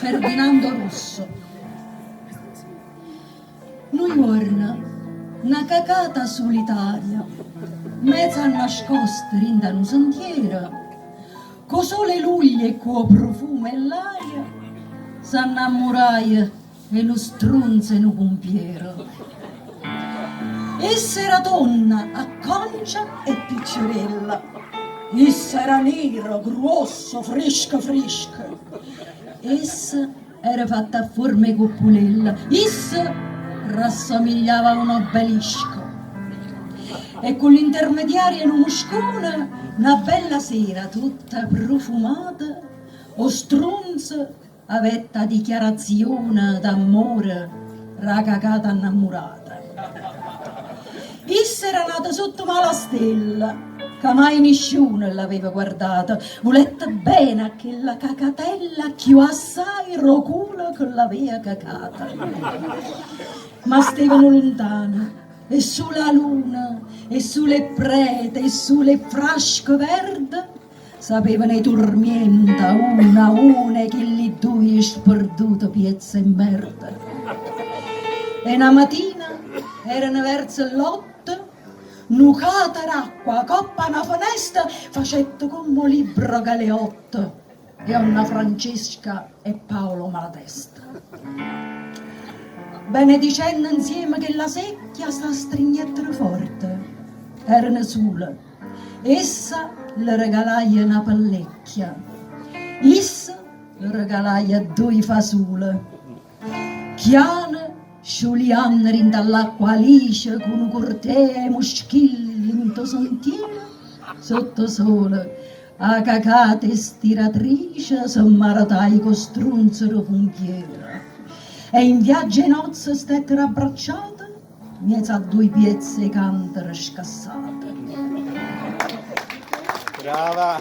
Ferdinando Russo. Noi vorna, una cacata solitaria, mezza nascosta rinda un sentiero, co sole luglie e co profumo e l'aria, s'annamuraia e lo strunze in un pompiero. Essa era donna a concia e picciorella, essa era nero, grosso, fresco. Essa era fatta a forme coppolella, essa rassomigliava a un obelisco. E con l'intermediaria in un muscone, una bella sera tutta profumata, o strunza avetta dichiarazione d'amore, ragacata innamorata. Essa era nata sotto mala stella, che mai nessuno l'aveva guardata, volette bene a quella cacatella più assai rocula che l'aveva cacata. Ma stavano lontana, e sulla luna, e sulle prete, e sulle frasche verde, sapevano i tormenta una a una che li due sperduto piezza e merda. E una mattina erano verso l'otto, nucata d'acqua, coppa una finestra, facetto come libro Galeotto e Anna Francesca e Paolo Malatesta. Benedicendo insieme che la secchia sta stringendo forte, erano sole. Essa le regalaia una pellecchia, essa le regalaia due fasole. Chiane sciuliano rindall'acqua liscia con un corteo moschilli in to sentiero, sotto sole, a cacate stiratrice, sommaratai costrunzero puntiera. E in viaggio e nozze stettero abbracciate, mezzo a due piezze cantere scassate. Brava!